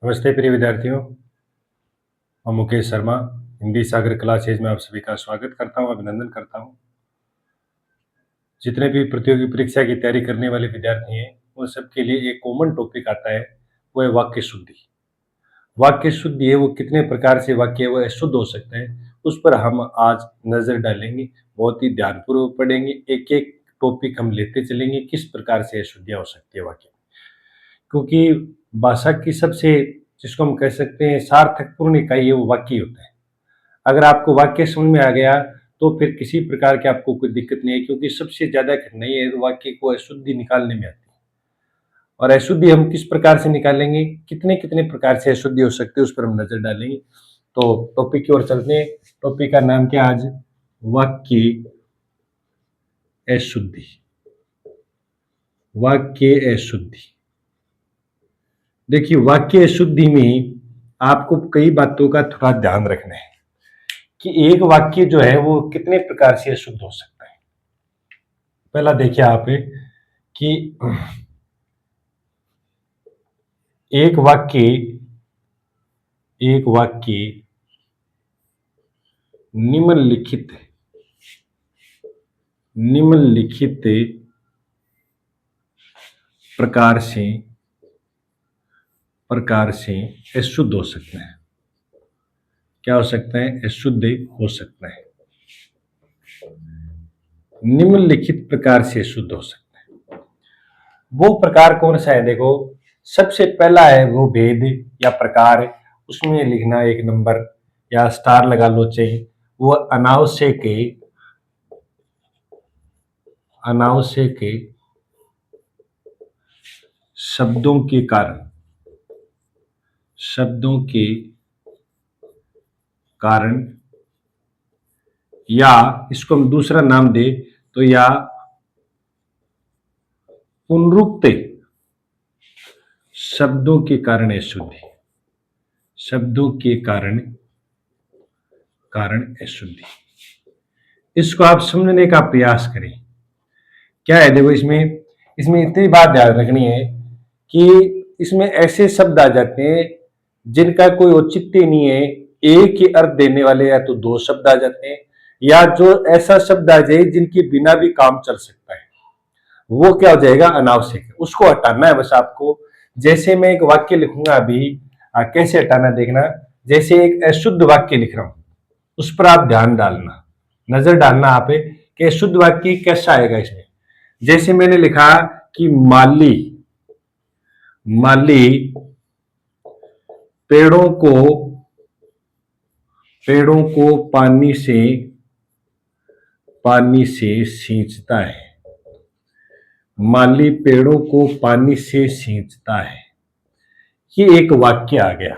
नमस्ते प्रिय विद्यार्थियों। मैं मुकेश शर्मा हिंदी सागर क्लासेज में आप सभी का स्वागत करता हूं, अभिनंदन करता हूं। जितने भी प्रतियोगी परीक्षा की तैयारी करने वाले विद्यार्थी हैं उन सबके लिए एक कॉमन टॉपिक आता है, वो है वाक्य शुद्धि। वाक्य शुद्धि है वो कितने प्रकार से वाक्य वो अशुद्ध हो सकते हैं, उस पर हम आज नजर डालेंगे। बहुत ही ध्यानपूर्वक पढ़ेंगे, एक एक टॉपिक हम लेते चलेंगे किस प्रकार से अशुद्धियां हो सकती है वाक्य। क्योंकि भाषा की सबसे, जिसको हम कह सकते हैं सार्थकपूर्ण इकाई है, वो वाक्य ही होता है। अगर आपको वाक्य समझ में आ गया तो फिर किसी प्रकार की आपको कोई दिक्कत नहीं है, क्योंकि सबसे ज्यादा कठिनाई है वाक्य को अशुद्धि निकालने में आती है। और अशुद्धि हम किस प्रकार से निकालेंगे, कितने कितने प्रकार से अशुद्धि हो सकती है, उस पर हम नजर डालेंगे। तो टॉपिक की ओर चलते हैं। टॉपिक का नाम क्या आज? वाक्य अशुद्धि। वाक्य अशुद्धि। देखिए, वाक्य अशुद्धि में आपको कई बातों का थोड़ा ध्यान रखना है कि एक वाक्य जो है वो कितने प्रकार से अशुद्ध हो सकता है। पहला देखिए आप कि एक वाक्य निम्नलिखित प्रकार से अशुद्ध हो सकता है। क्या हो सकता है? अशुद्ध हो सकता है। निम्नलिखित प्रकार से शुद्ध हो सकता है। वो प्रकार कौन सा है? देखो, सबसे पहला है वो भेद या प्रकार, उसमें लिखना एक नंबर या स्टार लगा लो चाहे। वो अनावश्यक शब्दों के कारण या इसको हम दूसरा नाम दे तो या पुनरुक्त शब्दों के कारण अशुद्धि। शब्दों के कारण अशुद्धि। इसको आप समझने का प्रयास करें। क्या है? देखो, इसमें इतनी बात ध्यान रखनी है कि इसमें ऐसे शब्द आ जाते हैं जिनका कोई औचित्य नहीं है। एक ही अर्थ देने वाले या तो दो शब्द आ जाते हैं, या जो ऐसा शब्द आ जाए जिनके बिना भी काम चल सकता है, वो क्या हो जाएगा? अनावश्यक है। उसको हटाना है बस आपको। जैसे मैं एक वाक्य लिखूंगा अभी, कैसे हटाना देखना। जैसे एक अशुद्ध वाक्य लिख रहा हूं, उस पर आप ध्यान डालना, नजर डालना आप कि अशुद्ध वाक्य कैसा आएगा इसमें। जैसे मैंने लिखा कि माली पेड़ों को पानी से सींचता है। माली पेड़ों को पानी से सींचता है। ये एक वाक्य आ गया।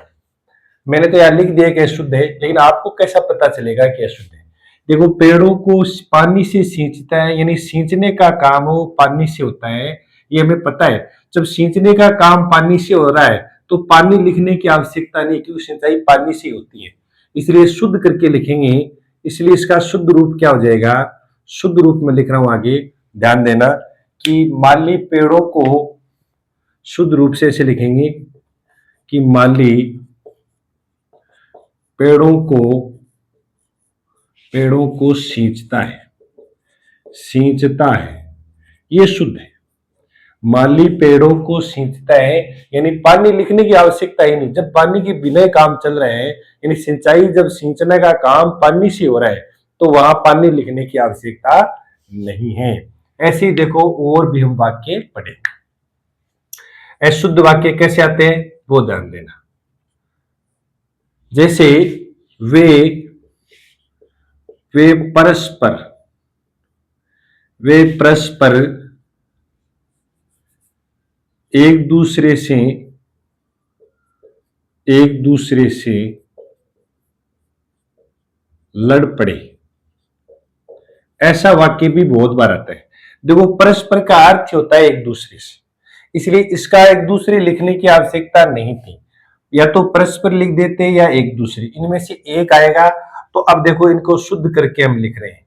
मैंने तो यार लिख दिया कि अशुद्ध है, लेकिन आपको कैसा पता चलेगा कि अशुद्ध है? देखो, पेड़ों को पानी से सींचता है, यानी सींचने का काम वो पानी से होता है, ये हमें पता है। जब सींचने का काम पानी से हो रहा है तो पानी लिखने की आवश्यकता नहीं, क्योंकि सिंचाई पानी से होती है, इसलिए शुद्ध करके लिखेंगे। इसलिए इसका शुद्ध रूप क्या हो जाएगा? शुद्ध रूप में लिख रहा हूं आगे, ध्यान देना कि माली पेड़ों को, शुद्ध रूप से ऐसे लिखेंगे कि माली पेड़ों को सींचता है। ये शुद्ध है। माली पेड़ों को सींचता है, यानी पानी लिखने की आवश्यकता ही नहीं। जब पानी के बिना काम चल रहे हैं, यानी सिंचाई, जब सिंचने का काम पानी से हो रहा है, तो वहां पानी लिखने की आवश्यकता नहीं है। ऐसे ही देखो और भी हम वाक्य पढ़े। अशुद्ध वाक्य कैसे आते हैं वो ध्यान देना। जैसे वे परस्पर एक दूसरे से लड़ पड़े। ऐसा वाक्य भी बहुत बार आता है। देखो, परस्पर का अर्थ होता है एक दूसरे से, इसलिए इसका एक दूसरे लिखने की आवश्यकता नहीं थी। या तो परस्पर लिख देते या एक दूसरे, इनमें से एक आएगा। तो अब देखो, इनको शुद्ध करके हम लिख रहे हैं।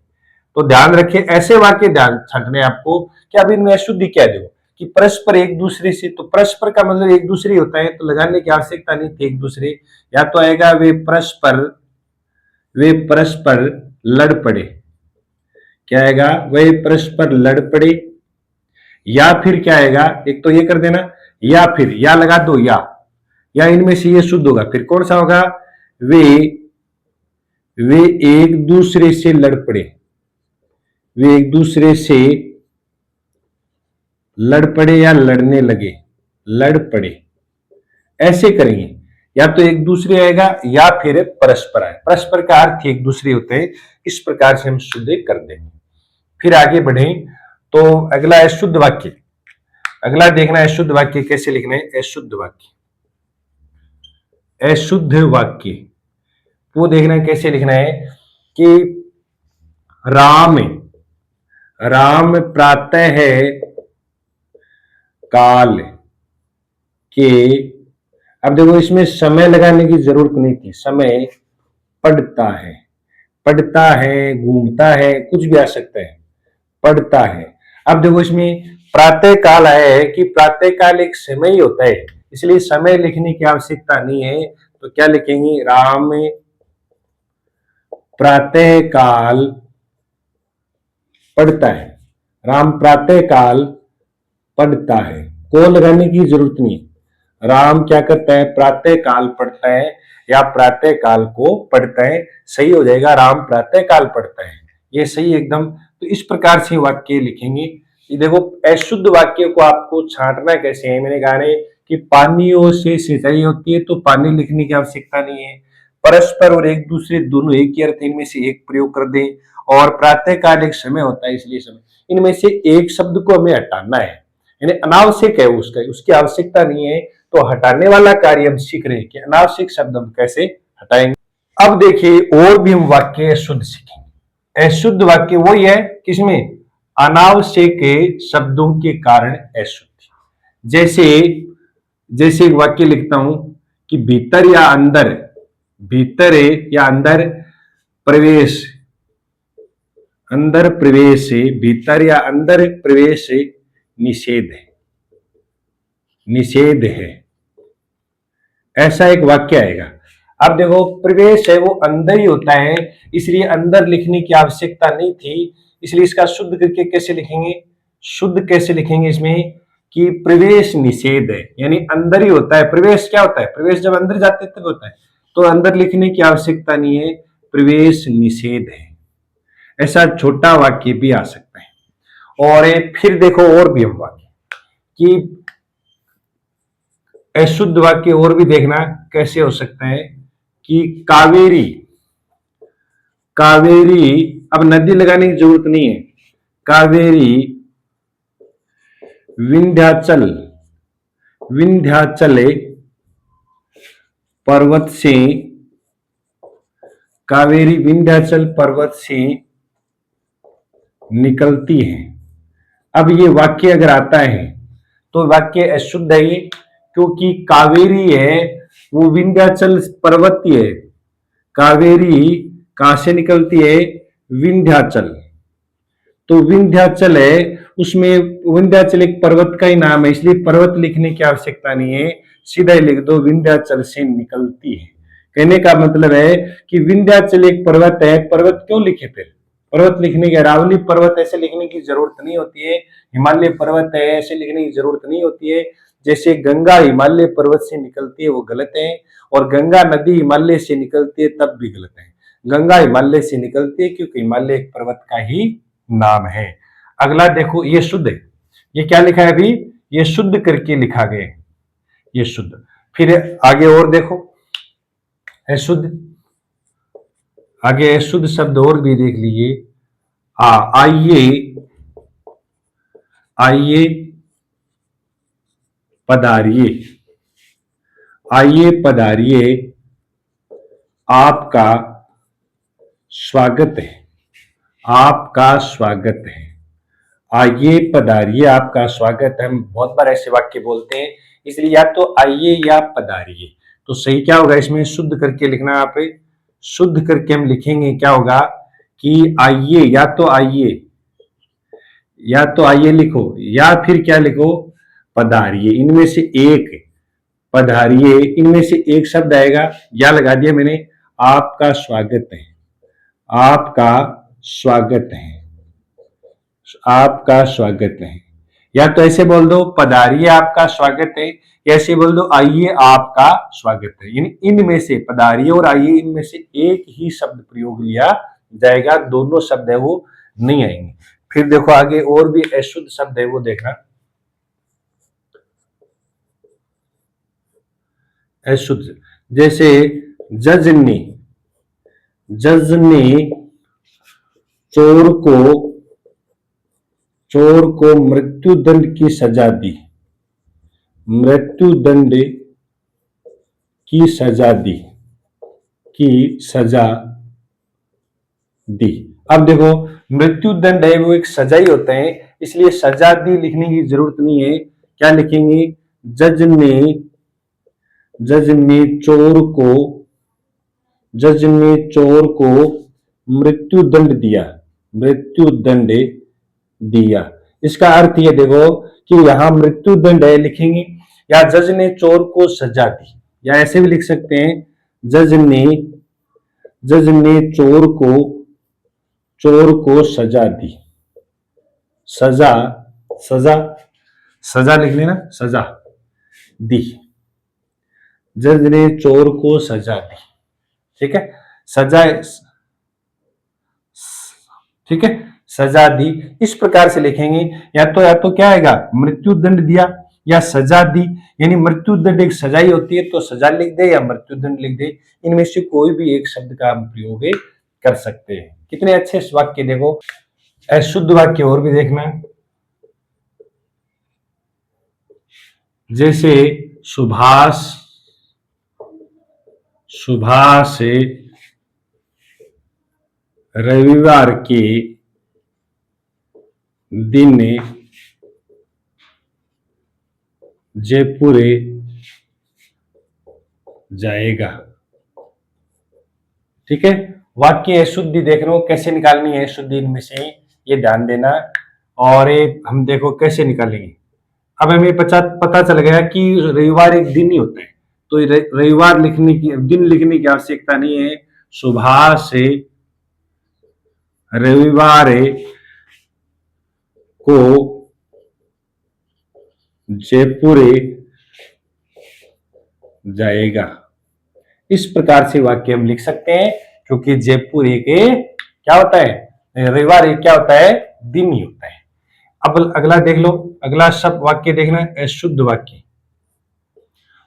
तो ध्यान रखिए, ऐसे वाक्य ध्यान छांटने आपको कि अब इनमें अशुद्धि क्या दो। कि परस्पर एक दूसरे से, तो परस्पर का मतलब एक दूसरे होता है, तो लगाने की आवश्यकता नहीं थी एक दूसरे, या तो आएगा वे परस्पर लड़ पड़े, क्या आएगा, वे परस्पर लड़ पड़े, या फिर क्या आएगा, एक तो ये कर देना, या फिर या लगा दो, या इनमें से ये शुद्ध होगा, फिर कौन सा होगा, वे वे एक दूसरे से लड़ पड़े, वे एक दूसरे से लड़ पड़े या लड़ने लगे, लड़ पड़े, ऐसे करेंगे, या तो एक दूसरे आएगा या फिर परस्पर आए, परस्पर का अर्थ एक दूसरे होते हैं, इस प्रकार से हम शुद्ध कर देंगे। फिर आगे बढ़े तो अगला है शुद्ध वाक्य, अगला देखना है शुद्ध वाक्य कैसे लिखना है, अशुद्ध वाक्य, अशुद्ध वाक्य वो देखना है कैसे लिखना है कि राम राम प्रातः काल के, अब देखो इसमें समय लगाने की जरूरत नहीं थी, समय पढ़ता है, घूमता है, कुछ भी आ सकता है, पढ़ता है। अब देखो इसमें प्रातः काल आया है कि प्रातः काल एक समय ही होता है, इसलिए समय लिखने की आवश्यकता नहीं है, तो क्या लिखेंगे, राम प्रातः काल पढ़ता है, राम प्रातः काल पढ़ता है, को लगाने की जरूरत नहीं, राम क्या करता है, प्रातः काल पढ़ता है या प्रातः काल को पढ़ता है, सही हो जाएगा, राम प्रातः काल पढ़ता है, ये सही एकदम। तो इस प्रकार से वाक्य लिखेंगे। ये देखो अशुद्ध वाक्य को आपको छांटना कैसे है, मैंने कहा है कि पानियों से सिंचाई होती है, तो पानी लिखने की आवश्यकता नहीं है, परस्पर और एक दूसरे दोनों एक ही अर्थ, इनमें से एक प्रयोग कर दें, और प्रातः काल एक समय होता है, इसलिए समय, इनमें से एक शब्द को हमें हटाना है, यानी अनावश्यक है उसका, उसकी आवश्यकता नहीं है, तो हटाने वाला कार्य हम सीख रहे हैं कि अनावश्यक शब्द हम कैसे हटाएंगे। अब देखिए और भी हम वाक्य अशुद्ध सीखेंगे। अशुद्ध वाक्य वही है किसमें, अनावश्यक शब्दों के कारण अशुद्ध। जैसे जैसे एक वाक्य लिखता हूं कि भीतर या अंदर प्रवेश, अंदर प्रवेश से, भीतर या अंदर प्रवेश से निषेध है, ऐसा एक वाक्य आएगा। अब देखो प्रवेश है वो अंदर ही होता है, इसलिए अंदर लिखने की आवश्यकता नहीं थी, इसलिए इसका शुद्ध करके कैसे लिखेंगे, शुद्ध कैसे लिखेंगे इसमें कि प्रवेश निषेध है, यानी अंदर ही होता है। प्रवेश क्या होता है, प्रवेश जब अंदर जाते तब होता है, तो अंदर लिखने की आवश्यकता नहीं है, प्रवेश निषेध है, ऐसा छोटा वाक्य भी आ सकता है। और फिर देखो और भी हम वाक्य कि अशुद्ध वाक्य और भी देखना कैसे हो सकता है कि कावेरी, अब नदी लगाने की जरूरत नहीं है, कावेरी विंध्याचल पर्वत से, कावेरी विंध्याचल पर्वत से निकलती है। अब ये वाक्य अगर आता है तो वाक्य अशुद्ध है ये, क्योंकि कावेरी है वो विंध्याचल पर्वतीय है, कावेरी कहां से निकलती है, विंध्याचल, तो विंध्याचल है, उसमें विंध्याचल एक पर्वत का ही नाम है, इसलिए पर्वत लिखने की आवश्यकता नहीं है, सीधा ही लिख दो विंध्याचल से निकलती है। कहने का मतलब है कि विंध्याचल एक पर्वत है, पर्वत क्यों लिखे, फिर पर्वत लिखने के, अरावली पर्वत ऐसे लिखने की जरूरत नहीं होती है, हिमालय पर्वत है ऐसे लिखने की जरूरत नहीं होती है। जैसे गंगा हिमालय पर्वत से निकलती है वो गलत है, और गंगा नदी हिमालय से निकलती है तब भी गलत है। गंगा हिमालय से निकलती है क्योंकि हिमालय एक पर्वत का ही नाम है। अगला देखो ये शुद्ध है, ये क्या लिखा है अभी, ये शुद्ध करके लिखा गया है, ये शुद्ध। फिर आगे और देखो अशुद्ध, आगे अशुद्ध शब्द और भी देख लीजिए। आइए पधारिए, आइए पधारिए, आपका स्वागत है, आपका स्वागत है, आइए पधारिए आपका स्वागत है। हम बहुत बार ऐसे वाक्य बोलते हैं, इसलिए या तो आइए या पधारिए, तो सही क्या होगा इसमें, शुद्ध करके लिखना, आप शुद्ध करके हम लिखेंगे क्या होगा कि आइए, या तो आइए, या तो आइए लिखो, या फिर क्या लिखो, पधारिए, इनमें से एक, पधारिए इनमें से एक शब्द आएगा, या लगा दिया मैंने, आपका स्वागत है, आपका स्वागत है, आपका स्वागत है। या तो ऐसे बोल दो पधारिए आपका स्वागत है, या ऐसे बोल दो आइए आपका स्वागत है। इनमें से पधारिए और आइए इनमें से एक ही शब्द प्रयोग लिया जाएगा, दोनों शब्द है वो नहीं आएंगे। फिर देखो आगे और भी अशुद्ध शब्द है वो देखना। अशुद्ध जैसे जज ने, जज ने चोर को, चोर को मृत्यु दंड की सजा दी, मृत्यु दंड की सजा दी, की सजा दी। अब देखो मृत्यु दंड है वो एक सजा ही होता है, इसलिए सजा दी लिखने की जरूरत नहीं है। क्या लिखेंगे, जज ने, जज ने चोर को, जज ने चोर को मृत्यु दंड दिया, मृत्यु दंड दिया। इसका अर्थ ये देखो कि यहां मृत्यु दंड है लिखेंगे, या जज ने चोर को सजा दी, या ऐसे भी लिख सकते हैं जज ने, जज ने चोर को, चोर को सजा दी, सजा, सजा, सजा लिख लेना, सजा दी, जज ने चोर को सजा दी। ठीक है, सजा, ठीक है, सजा दी, इस प्रकार से लिखेंगे। या तो क्या आएगा, मृत्यु दंड दिया या सजा दी, यानी मृत्यु दंड एक सजा ही होती है तो सजा लिख दे या मृत्यु दंड लिख दे, इनमें से कोई भी एक शब्द का हम प्रयोग कर सकते हैं। कितने अच्छे वाक्य देखो। अशुद्ध वाक्य और भी देखना, जैसे सुभाष, सुभाष रविवार के दिन जयपुर जाएगा। ठीक है, वाक्य अशुद्धि देख रहे हो कैसे निकालनी है, अशुद्धि इनमें से, ये ध्यान देना। और हम देखो कैसे निकालेंगे। अब हमें पता चल गया कि रविवार एक दिन ही होता है, तो रविवार लिखने की, दिन लिखने की आवश्यकता नहीं है। सुभाष रविवार को जयपुर जाएगा, इस प्रकार से वाक्य हम लिख सकते हैं, क्योंकि जयपुर एक क्या होता है, रविवार एक क्या होता है, दिन ही होता है। अब अगला देख लो, अगला शब्द वाक्य देखना, अशुद्ध वाक्य।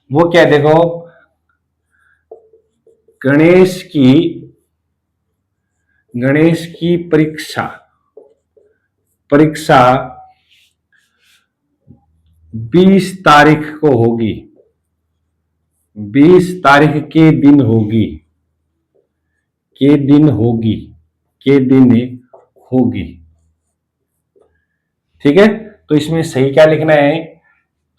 वो क्या देखो, गणेश की, गणेश की परीक्षा, परीक्षा 20 तारीख को होगी, 20 तारीख के दिन होगी, के दिन होगी, के दिन होगी। ठीक है, तो इसमें सही क्या लिखना है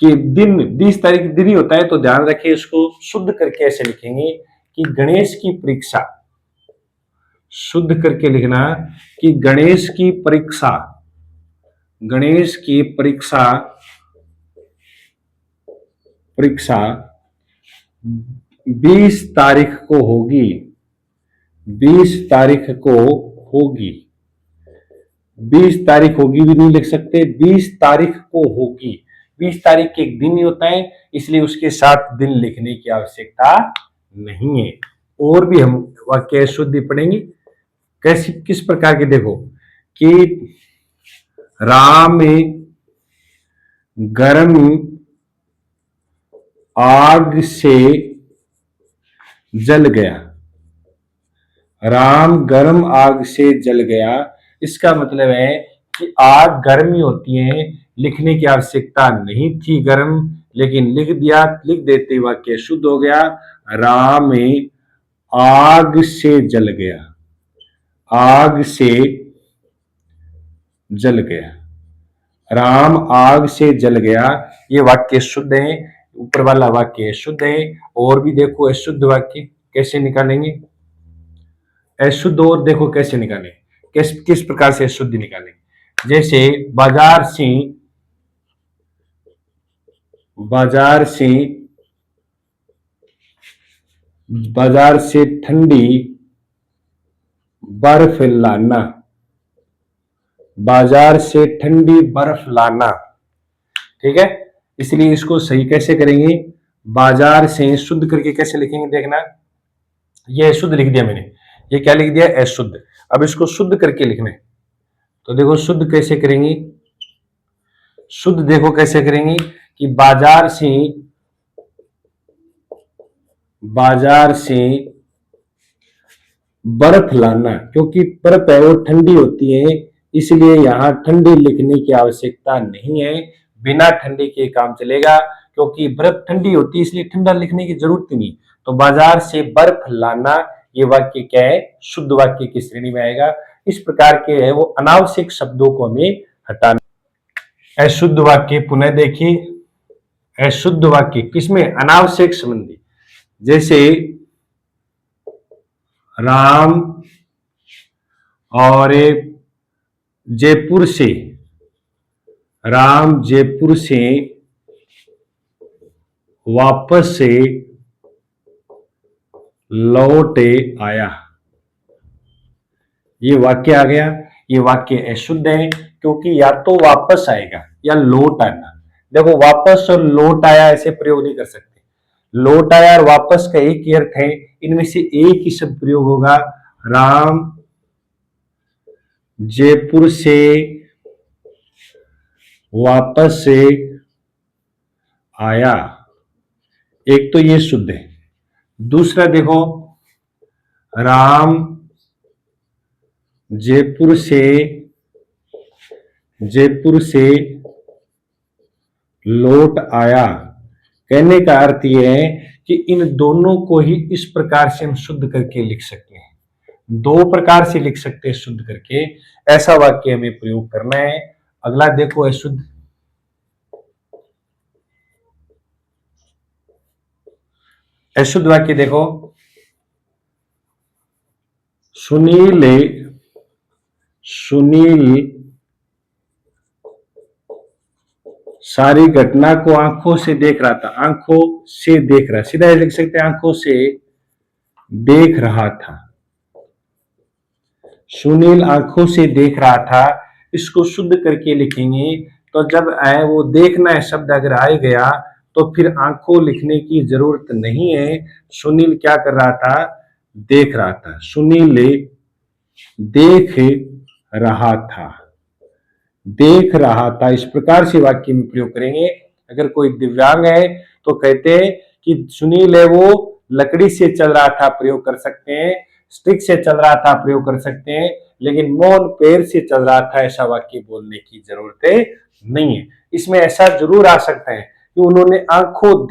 कि दिन 20 तारीख दिन ही होता है, तो ध्यान रखिए इसको शुद्ध करके ऐसे लिखेंगे कि गणेश की परीक्षा, शुद्ध करके लिखना कि गणेश की परीक्षा, गणेश की परीक्षा, परीक्षा 20 तारीख को होगी, 20 तारीख को होगी, 20 तारीख होगी भी नहीं लिख सकते, 20 तारीख को होगी। 20 तारीख के एक दिन ही होता है, इसलिए उसके साथ दिन लिखने की आवश्यकता नहीं है। और भी हम वाक्य शुद्धि पढ़ेंगे, कैसी, किस प्रकार के देखो कि राम गर्म आग से जल गया, राम गर्म आग से जल गया। इसका मतलब है कि आग गर्मी होती है, लिखने की आवश्यकता नहीं थी गर्म, लेकिन लिख दिया, लिख देते वाक्य शुद्ध हो गया। राम आग से जल गया, आग से जल गया, राम आग से जल गया, ये वाक्य शुद्ध है, ऊपर वाला वाक्य शुद्ध है। और भी देखो अशुद्ध वाक्य कैसे निकालेंगे, अशुद्ध और देखो कैसे निकालें, किस प्रकार से अशुद्धि निकालेंगे। जैसे बाजार से ठंडी बर्फ लाना, बाजार से ठंडी बर्फ लाना। ठीक है, इसलिए इसको सही कैसे करेंगे, बाजार से शुद्ध करके कैसे लिखेंगे, देखना ये शुद्ध लिख दिया मैंने, ये क्या लिख दिया, अशुद्ध। अब इसको शुद्ध करके लिखना है, तो देखो शुद्ध कैसे करेंगे, शुद्ध देखो कैसे करेंगे कि बाजार से बर्फ लाना, क्योंकि बर्फ है वो ठंडी होती है, इसलिए यहां ठंडी लिखने की आवश्यकता नहीं है, बिना ठंडी के काम चलेगा, क्योंकि बर्फ ठंडी होती है इसलिए ठंडा लिखने की जरूरत नहीं। तो बाजार से बर्फ लाना ये वाक्य क्या है, शुद्ध वाक्य की श्रेणी में आएगा। इस प्रकार के है वो अनावश्यक शब्दों को हमें हटाना। अशुद्ध वाक्य पुनः देखिए, अशुद्ध वाक्य किसमें, अनावश्यक संबंधी, जैसे राम और जयपुर से, राम जयपुर से वापस से लौट आया, ये वाक्य आ गया। ये वाक्य अशुद्ध है क्योंकि या तो वापस आएगा या लौट आना। देखो वापस और लौट आया ऐसे प्रयोग नहीं कर सकते, लौट आया और वापस का एक ही अर्थ है, इनमें से एक ही शब्द प्रयोग होगा। राम जयपुर से वापस से आया, एक तो ये शुद्ध है। दूसरा देखो, राम जयपुर से लौट आया, कहने का अर्थ यह है कि इन दोनों को ही इस प्रकार से हम शुद्ध करके लिख सकते हैं, दो प्रकार से लिख सकते हैं शुद्ध करके, ऐसा वाक्य हमें प्रयोग करना है। अगला देखो अशुद्ध, अशुद्ध वाक्य देखो, सुनील सारी घटना को आंखों से देख रहा था, आंखों से देख रहा, सीधा लिख सकते हैं आंखों से देख रहा था। सुनील आंखों से देख रहा था, इसको शुद्ध करके लिखेंगे तो जब आए वो देखना है शब्द अगर आ गया तो फिर आंखों लिखने की जरूरत नहीं है। सुनील क्या कर रहा था, देख रहा था, सुनील देख रहा था, देख रहा था, इस प्रकार से वाक्य में प्रयोग करेंगे। अगर कोई दिव्यांग है तो कहते हैं कि सुनील है वो लकड़ी से चल रहा था, प्रयोग कर सकते हैं, स्टिक से चल रहा था प्रयोग कर सकते हैं, लेकिन मोहन पैर से चल रहा था ऐसा वाक्य बोलने की जरूरत नहीं है। इसमें ऐसा जरूर आ सकता है कि उन्होंने आंखों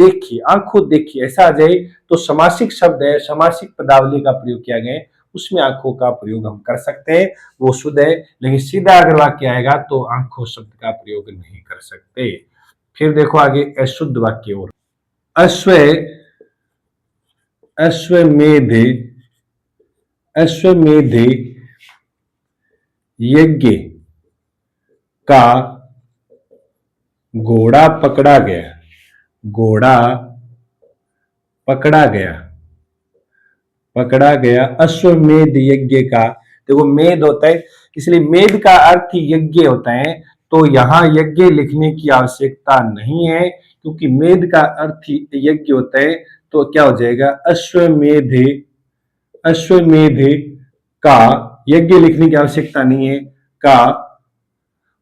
देखी ऐसा आ जाए तो समासिक शब्द है, समासिक पदावली का प्रयोग किया गया, उसमें आंखों का प्रयोग हम कर सकते हैं, वो शुद्ध है। लेकिन सीधा अगर वाक्य आएगा तो आंखों शब्द का प्रयोग नहीं कर सकते। फिर देखो आगे अशुद्ध वाक्य, और अश्वमेध यज्ञ का घोड़ा पकड़ा गया, घोड़ा पकड़ा गया, अश्वमेध यज्ञ का, देखो मेध होता है इसलिए मेध का अर्थ यज्ञ होता है, तो यहां यज्ञ लिखने की आवश्यकता नहीं है क्योंकि मेध का अर्थ यज्ञ होता है। तो क्या हो जाएगा, अश्वमेध का, यज्ञ लिखने की आवश्यकता नहीं है, का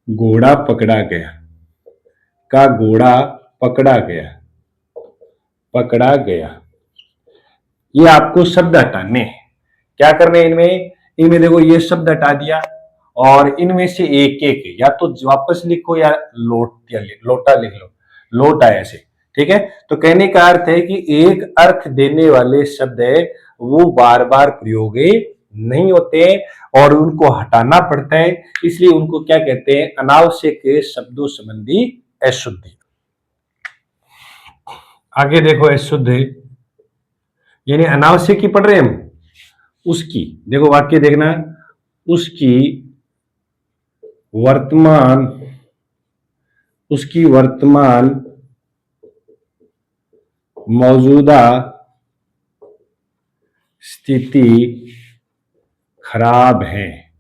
घोड़ा पकड़ा गया, का घोड़ा पकड़ा गया। ये आपको शब्द हटाने, क्या करने इनमें देखो ये शब्द हटा दिया और इनमें से एक एक या तो वापस लिखो या लोटा लिख लो, लोट आया ऐसे। ठीक है, तो कहने का अर्थ है कि एक अर्थ देने वाले शब्द है वो बार बार प्रयोग नहीं होते और उनको हटाना पड़ता है, इसलिए उनको क्या कहते हैं, अनावश्यक शब्दों संबंधी अशुद्धि। आगे देखो अशुद्ध यानी अनावश्यक की पढ़ रहे हैं हम, उसकी, देखो वाक्य देखना, उसकी वर्तमान उसकी वर्तमान मौजूदा स्थिति खराब है।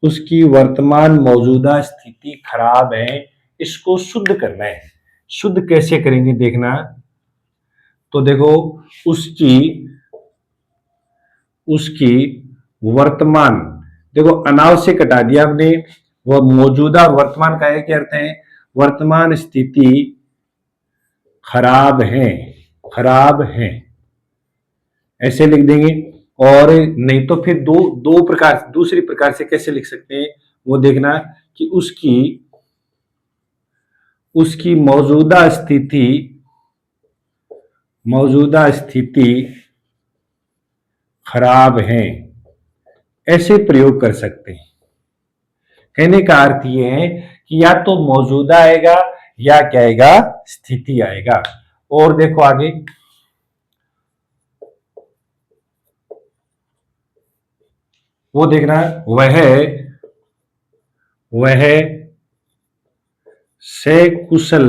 उसकी वर्तमान मौजूदा स्थिति खराब है, इसको शुद्ध करना है। शुद्ध कैसे करेंगे देखना। तो देखो उसकी उसकी वर्तमान, देखो अनावश्यक हटा दिया हमने। वह मौजूदा और वर्तमान का क्या अर्थ है? वर्तमान स्थिति खराब है, खराब है ऐसे लिख देंगे। और नहीं तो फिर दूसरी प्रकार से कैसे लिख सकते हैं वो देखना कि उसकी मौजूदा स्थिति खराब है, ऐसे प्रयोग कर सकते हैं। कहने का अर्थ ये है कि या तो मौजूदा आएगा या क्या आएगा? स्थिति आएगा। और देखो आगे, वो देखना, वह सकुशल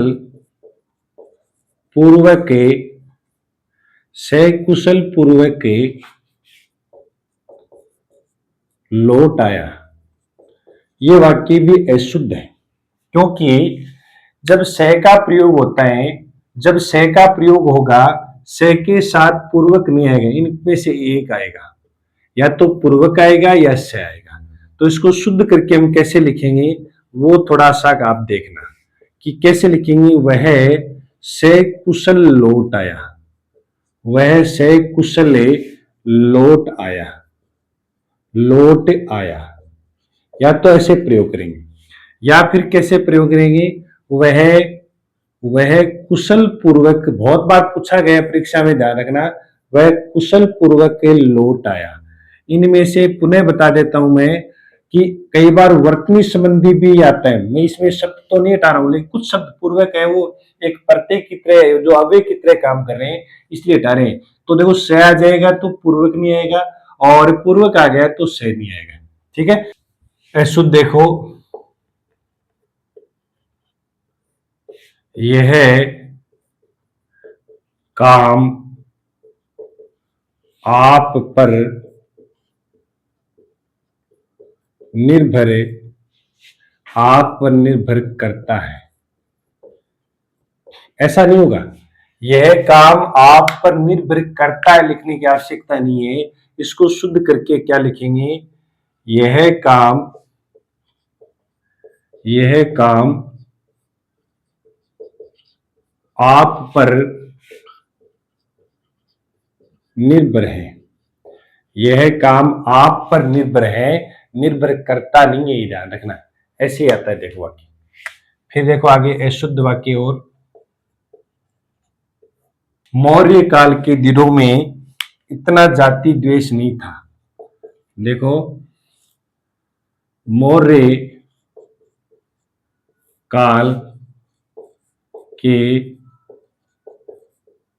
पूर्वक लौट आया। ये वाक्य भी अशुद्ध है, क्योंकि जब स का प्रयोग होता है, जब स का प्रयोग होगा, स के साथ पूर्वक नहीं आएगा, इनमें से एक आएगा, या तो पूर्वक आएगा या स आएगा। तो इसको शुद्ध करके हम कैसे लिखेंगे वो थोड़ा सा आप देखना कि कैसे लिखेंगे। वह सकुशल लौट आया, वह सकुशल लौट आया, लौट आया। या तो ऐसे प्रयोग करेंगे या फिर कैसे प्रयोग करेंगे, वह कुशल पूर्वक, बहुत बार पूछा गया परीक्षा में, ध्यान रखना, वह कुशल पूर्वक लौट आया। इनमें से पुनः बता देता हूं मैं कि कई बार वर्तनी संबंधी भी आता है। मैं इसमें शब्द तो नहीं हटा रहा हूं, लेकिन कुछ शब्द पूर्वक है, वो एक प्रत्यय की तरह, जो अव्यय की तरह काम कर रहे हैं, इसलिए हटा रहे हैं। तो देखो स आ जाएगा तो पूर्वक नहीं आएगा, और पूर्वक आ गया तो स नहीं आएगा। ठीक है, शुद्ध देखो, यह काम आप पर निर्भर करता है। ऐसा नहीं होगा, यह काम आप पर निर्भर करता है लिखने की आवश्यकता नहीं है। इसको शुद्ध करके क्या लिखेंगे? यह काम आप पर निर्भर है। यह काम आप पर निर्भर है, निर्भर करता नहीं है, ये ध्यान रखना। ऐसे ही आता है देखो वाक्य। फिर देखो आगे अशुद्ध वाक्य, और मौर्य काल के दिनों में इतना जाति द्वेष नहीं था। देखो मौर्य काल के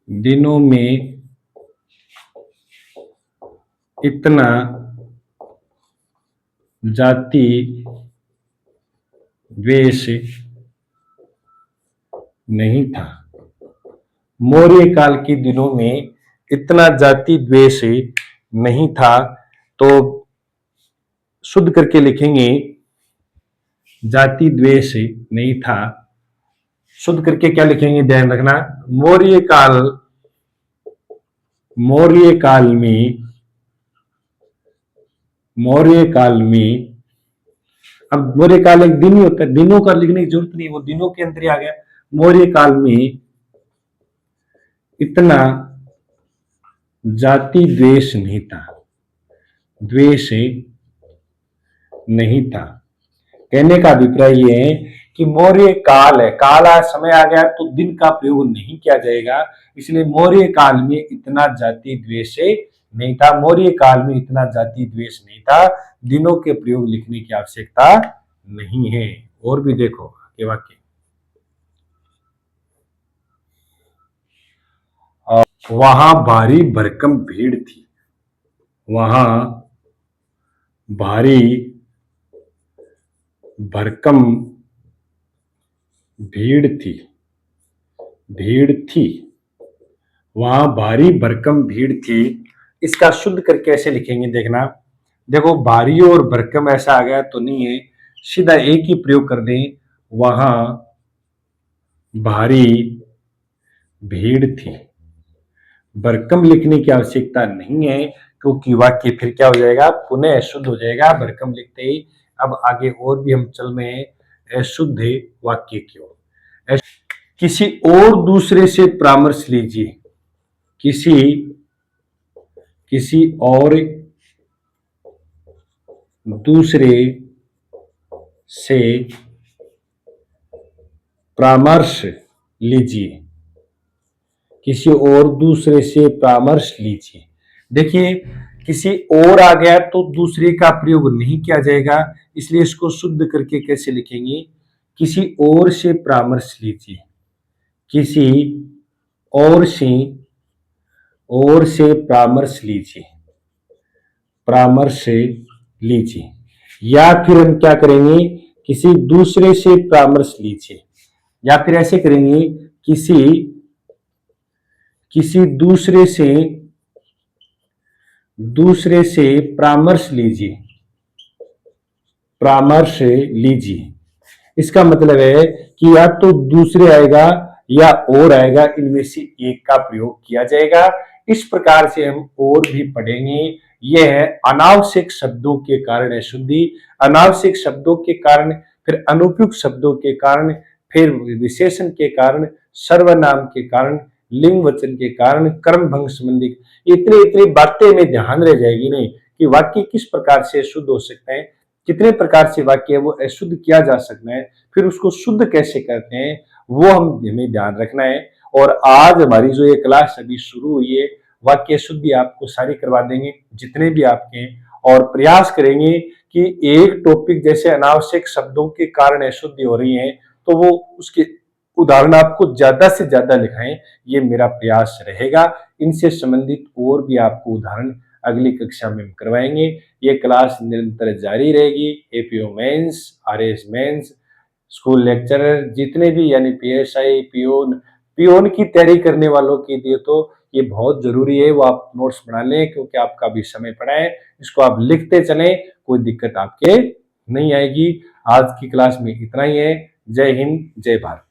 दिनों में इतना जाति द्वेष नहीं था। मौर्य काल के दिनों में इतना जाति द्वेष नहीं था। तो शुद्ध करके लिखेंगे जाति द्वेष नहीं था। शुद्ध करके क्या लिखेंगे ध्यान रखना, मौर्य काल में, अब मौर्य काल एक दिन ही होता है, दिनों का लिखने की जरूरत नहीं, वो दिनों के अंदर ही आ गया। मौर्य काल में इतना जाति द्वेष नहीं था, द्वेष नहीं था। कहने का अभिप्राय ये है कि मौर्य काल है, काल आ समय आ गया तो दिन का प्रयोग नहीं किया जाएगा, इसलिए मौर्य काल में इतना जाति द्वेष नहीं था। मौर्य काल में इतना जाति द्वेष नहीं था, दिनों के प्रयोग लिखने की आवश्यकता नहीं है। और भी देखो ये वाक्य, वहां भारी भरकम भीड़ थी, वहां भारी भरकम भीड़ थी, भीड़ थी, वहां भारी भरकम भीड़ थी। इसका शुद्ध करके ऐसे लिखेंगे, देखना। देखो भारी और भरकम ऐसा आ गया तो नहीं है, सीधा एक ही प्रयोग कर दें, वहां भारी भीड़ थी। भरकम लिखने की आवश्यकता नहीं है, क्योंकि वाक्य फिर क्या हो जाएगा, पुनः अशुद्ध हो जाएगा भरकम लिखते ही। अब आगे और भी हम चल रहे हैं अशुद्ध वाक्य की ओर। किसी और दूसरे से परामर्श लीजिए, किसी किसी और दूसरे से परामर्श लीजिए, किसी और दूसरे से परामर्श लीजिए। देखिए किसी और आ गया तो दूसरे का प्रयोग नहीं किया जाएगा, इसलिए इसको शुद्ध करके कैसे लिखेंगे, किसी और से परामर्श लीजिए, किसी और से परामर्श लीजिए, परामर्श लीजिए। या फिर हम क्या करेंगे, किसी दूसरे से परामर्श लीजिए, या फिर ऐसे करेंगे, किसी किसी दूसरे से परामर्श लीजिए, परामर्श लीजिए। इसका मतलब है कि या तो दूसरे आएगा या और आएगा, इनमें से एक का प्रयोग किया जाएगा। इस प्रकार से हम और भी पढ़ेंगे। यह है अनावश्यक शब्दों के कारण अशुद्धि, अनावश्यक शब्दों के कारण, फिर अनुपयुक्त शब्दों के कारण, फिर विशेषण के कारण, सर्वनाम के कारण, लिंग वचन के कारण, कर्म भंग संबंधी, इतनी इतनी बातें में ध्यान रह जाएगी नहीं कि वाक्य किस प्रकार से शुद्ध हो सकते हैं, कितने प्रकार से वाक्य वो अशुद्ध किया जा सकता है, फिर उसको शुद्ध कैसे करते हैं, वो हमें ध्यान रखना है। और आज हमारी जो ये क्लास अभी शुरू हुई है, वाक्य शुद्धि आपको सारी करवा देंगे जितने भी आपके हैं, और प्रयास करेंगे कि एक टॉपिक जैसे अनावश्यक शब्दों के कारण अशुद्धि हो रही है तो वो उसके उदाहरण आपको ज्यादा से ज्यादा लिखाएं, ये मेरा प्रयास रहेगा। इनसे संबंधित और भी आपको उदाहरण अगली कक्षा में करवाएंगे। ये क्लास निरंतर जारी रहेगी। APO mains, RS mains, school lecturer जितने भी, यानी पीएसआई, पियोन, पियोन की तैयारी करने वालों के लिए तो ये बहुत जरूरी है, वो आप नोट्स बना लें, क्योंकि आपका भी समय पड़ा है। इसको आप लिखते चलें, कोई दिक्कत आपके नहीं आएगी। आज की क्लास में इतना ही है। जय हिंद, जय भारत।